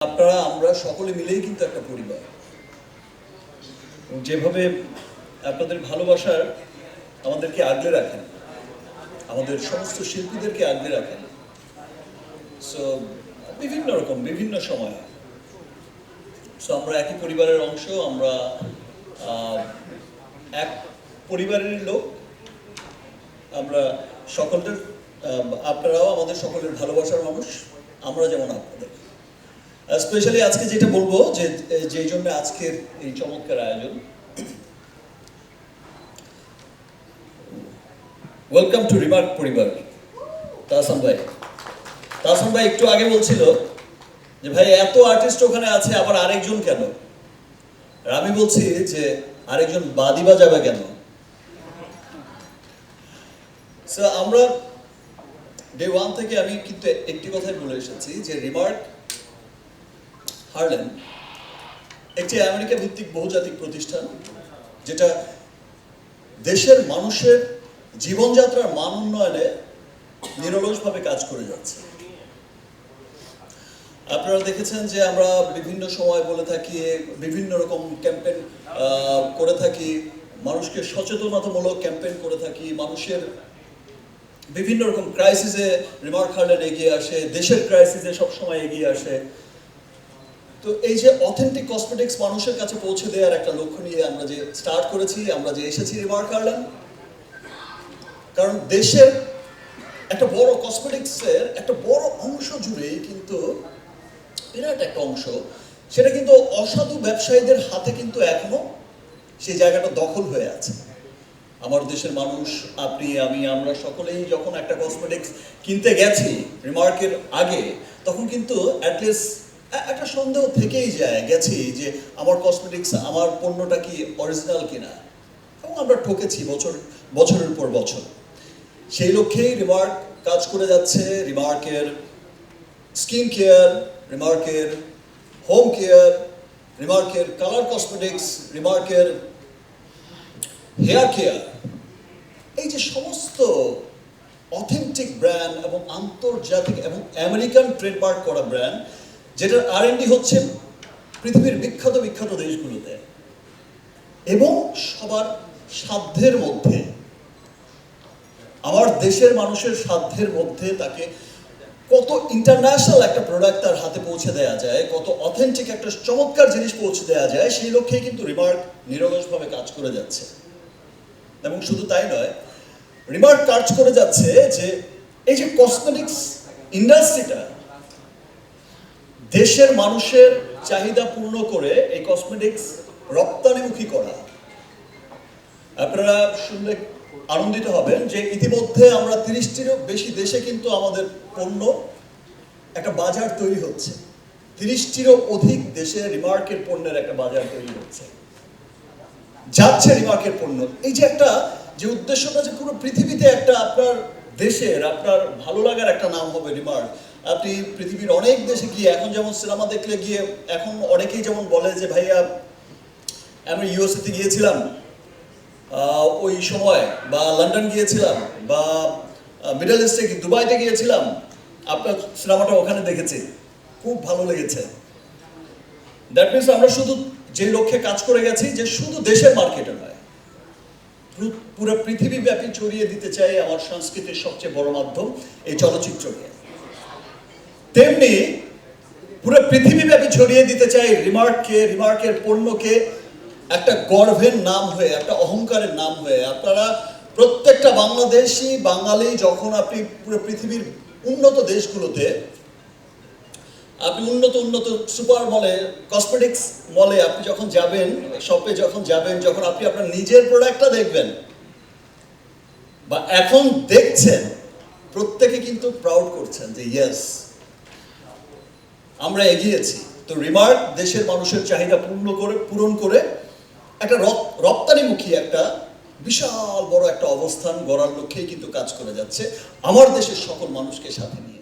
আপনারা আমরা সকলে মিলেই কিন্তু একটা পরিবার। যেভাবে আপনাদের ভালোবাসার আমাদেরকে আগলে রাখেন, আমাদের সমস্ত শিল্পীদেরকে আগলে রাখেন, সো বিভিন্ন রকম বিভিন্ন সময় সো আমরা একই পরিবারের অংশ, আমরা এক পরিবারের লোক, আমরা সকলের আপনারাও আমাদের সকলের ভালোবাসার মানুষ, আমরা যেমন আপনাদের। স্পেশালি আজকে যেটা বলবো যে জন্য আজকের এই চমৎকার আয়োজন, ওয়েলকাম টু রিমার্ক পরিবার। তাহসান ভাই একটু আগে বলছিল যে ভাই এত আর্টিস্ট ওখানে আছে আবার আরেকজন কেন, আর আমি বলছি যে আরেকজন বাদি বাজাবে কেন। সো আমরা ডে ওয়ান থেকে আমি কিন্তু একটি কথাই বলে এসেছি যে রিমার্ক হারলেম একটি আমেরিকা ভিত্তিক বহুজাতিক প্রতিষ্ঠান, যেটা দেশের মানুষের জীবনযাত্রার মান উন্নয়নে নিরলসভাবে কাজ করে যাচ্ছে। আপনারা দেখেছেন যে আমরা বিভিন্ন সময় বলে থাকি, বিভিন্ন রকম ক্যাম্পেইন করে থাকি, মানুষকে সচেতনতামূলক ক্যাম্পেইন করে থাকি, মানুষের বিভিন্ন রকম ক্রাইসিসে রিমার্ক হারলেম এগিয়ে আসে, দেশের ক্রাইসিসে সবসময় এগিয়ে আসে। তো এই যে অথেন্টিক কসমেটিক্স মানুষের কাছে পৌঁছে দেওয়ার একটা লক্ষ্য নিয়ে আমরা যে স্টার্ট করেছি, আমরা যে এসেছি রিমার্ক হারলেম, কারণ দেশের একটা বড় কসমেটিক্সের একটা বড় অংশ জুড়েই কিন্তু বিরাট একটা অংশ, সেটা কিন্তু অসাধু ব্যবসায়ীদের হাতে কিন্তু এখনো সেই জায়গাটা দখল হয়ে আছে। আমার দেশের মানুষ, আপনি, আমি, আমরা সকলেই যখন একটা কসমেটিক্স কিনতে গেছি রিমার্কের আগে, তখন কিন্তু অ্যাটলিস্ট একটা সন্দেহ থেকেই গেছি যে আমার কসমেটিক্স, আমার পণ্যটা কি অরিজিনাল কিনা, এবং আমরা ঠকেছি বছরের পর বছর। সেই লক্ষ্যেই রিমার্ক কাজ করে যাচ্ছে। রিমার্কের স্কিন কেয়ার, রিমার্কের হোম কেয়ার, রিমার্কের কালার কসমেটিক্স, রিমার্কের হেয়ার কেয়ার, এই যে সমস্ত অথেন্টিক ব্র্যান্ড এবং আন্তর্জাতিক এবং আমেরিকান ট্রেডমার্ক করা ব্র্যান্ড, যেটার R&D হচ্ছে পৃথিবীর বিখ্যাত বিখ্যাত দেশগুলোতে, এবং সবার সাধ্যের মধ্যে, আমার দেশের মানুষের সাধ্যের মধ্যে তাকে কত ইন্টারন্যাশনাল একটা প্রোডাক্ট তার হাতে পৌঁছে দেওয়া যায়, কত অথেন্টিক একটা চমৎকার জিনিস পৌঁছে দেওয়া যায়, সেই লক্ষ্যেই কিন্তু রিমার্ক নিরলসভাবে কাজ করে যাচ্ছে। এবং শুধু তাই নয়, রিমার্ক কাজ করে যাচ্ছে যে এই যে কসমেটিক্স ইন্ডাস্ট্রিটা, দেশের মানুষের চাহিদা পূর্ণ করে এই কসমেটিক্স রপ্তানিমুখী করা। আপনারা শুনলে আনন্দিত হবেন যে ইতিমধ্যে আমরা 30টিরও বেশি দেশে কিন্তু আমাদের পণ্য একটা বাজার তৈরি হচ্ছে। 30টিরও অধিক দেশে রিমার্কের পণ্যের একটা বাজার তৈরি হচ্ছে, যাচ্ছে রিমার্কের পণ্য। এই যে একটা যে উদ্দেশ্যটা যে পুরো পৃথিবীতে একটা আপনার দেশের, আপনার ভালো লাগার একটা নাম হবে রিমার্ক। আপনি পৃথিবীর অনেক দেশে গিয়ে, এখন যেমন সিনেমা দেখলে গিয়ে এখন অনেকেই যেমন বলে যে ভাইয়া আমি USA-তে গিয়েছিলাম ওই সময়, বা লন্ডন গিয়েছিলাম, বা মিডল ইস্টে দুবাইতে গিয়েছিলাম, আপনার সিনেমাটা ওখানে দেখেছি, খুব ভালো লেগেছে। দ্যাট মিনস আমরা শুধু যে লক্ষ্যে কাজ করে গেছি যে শুধু দেশের মার্কেটে নয়, পুরো পৃথিবীব্যাপী ছড়িয়ে দিতে চাই আমার সংস্কৃতির সবচেয়ে বড় মাধ্যম এই চলচ্চিত্রকে। তেমনি পুরো পৃথিবীব্যাপী ছড়িয়ে দিতে চাই রিমার্ককে, রিমার্কের পণ্যকে একটা গর্বের নাম হয়ে, একটা অহংকারের নাম হয়ে। আপনারা প্রত্যেকটা বাংলাদেশি বাঙালি যখন আপনি পুরো পৃথিবীর উন্নত দেশগুলোতে, আপনি উন্নত সুপার মলে, কসমেটিক্স মলে আপনি যখন যাবেন, শপে যখন যাবেন, যখন আপনি আপনার নিজের প্রোডাক্টটা দেখবেন বা এখন দেখছেন, প্রত্যেকে কিন্তু প্রাউড করছেন যে ইয়েস, আমরা এগিয়েছি। তো রিমার্ক দেশের মানুষের চাহিদা পূরণ করে একটা রপ্তানিমুখী একটা বিশাল বড় একটা অবস্থান গড়ার লক্ষ্যেই কিন্তু কাজ করে যাচ্ছে, আমার দেশের সকল মানুষকে সাথে নিয়ে।